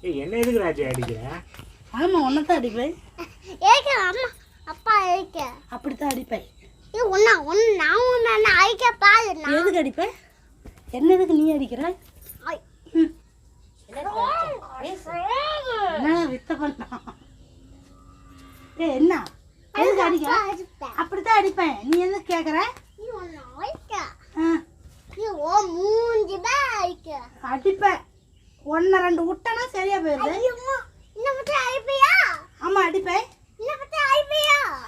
ஏய் என்ன எதுக்கு ராஜா அடிக்கிற? ஆமா உன்னதான் அடிப்பேன். ஏக்க அம்மா அப்பா ஏக்க அப்படித்தான் அடிப்பேன். இது நான் உன்னை அடிக்க பாரு. எதுக்கு அடிப்பேன்? என்னதுக்கு நீ அடிக்கிற? என்ன வித்த பண்ணா? என்ன எதுக்கு அடிக்கிற? அப்படித்தான் அடிப்பேன். நீ எதுக்கு கேக்குற? அடிப்பேன். ஒன்னு ரெண்டு விட்டனா சரியா போயிருது. ஆமா அடிப்பேன்.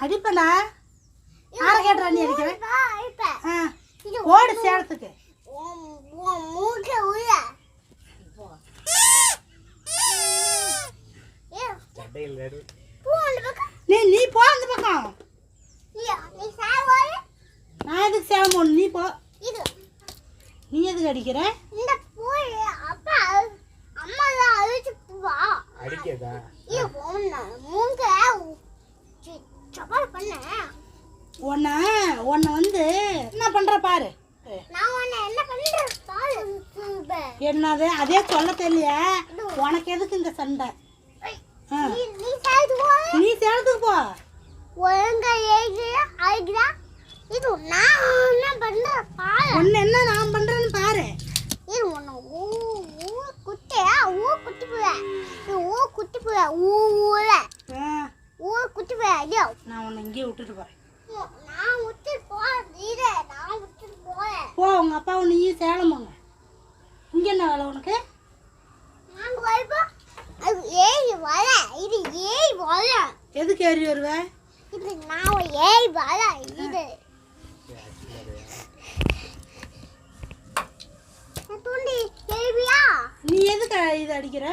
அடிப்பேனா? யார கேட்டா நீ அடிக்கிற? ஓடு சேலத்துக்கு. நீ போ அந்த பக்கம். நான் எதுக்கு சேலம் போடணும்? நீ போ. நீ எதுக்கு அடிக்கிற? அடிக்கதா? உன்னை வந்து என்ன பண்ற பாரு. என்னது அதே சொல்ல தெரியல. உனக்கு எதுக்கு இந்த சண்டை? நீ சேலத்துக்கு போ. ஒன்னு என்ன நான் பண்றேன்னு பாரு. நான் உன்னை இங்கே விட்டுட்டு போறேன். போ உங்க அப்பா நீயும் சேலம் போங்க. இங்க என்ன வேலை உனக்கு? எதுக்கு ஏறி வருவ? நீ எதுக்கு இது அடிக்கிற?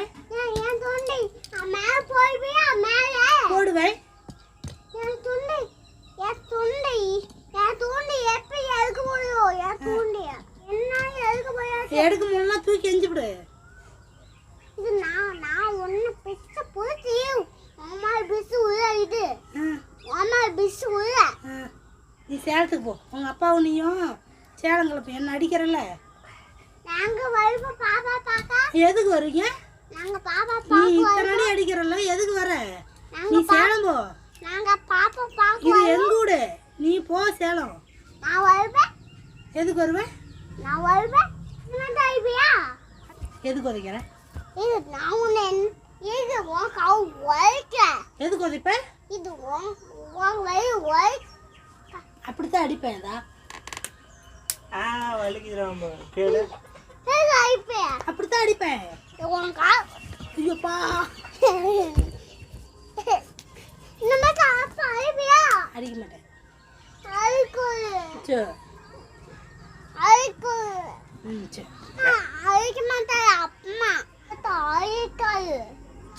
போடுவேன். எடுக்க முடியல தூக்கி எஞ்சி விடு. நீ சேலத்துக்கு போ. உங்க அப்பாவும் நீயும் சேலங்கள என்ன அடிக்கிறல்ல. எதுக்கு வருவீங்க? நீ இத்தனை அடி அடிக்கிறல்ல எதுக்கு வர? நீ சேலம் போ. இது எங்க வீடு. நீ போ சேலம். எதுக்கு வருவ? எதுக்கு உதைக்கிற? எதுக்கு உதைப்ப? அப்படித்தான் அடிப்பேன். அப்படித்தான் அடிப்பேன். ஐயோப்பா அடிக்க மாட்டேன்.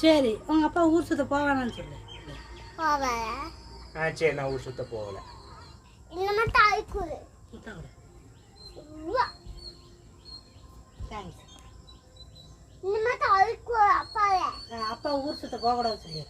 சரி உங்க அப்பா ஊர் சுத்த போவானான்னு சொல்லு. சரி நான் ஊர் சுத்த போகல. அப்பா ஊர் சுத்த போக கூடாது சொல்லி.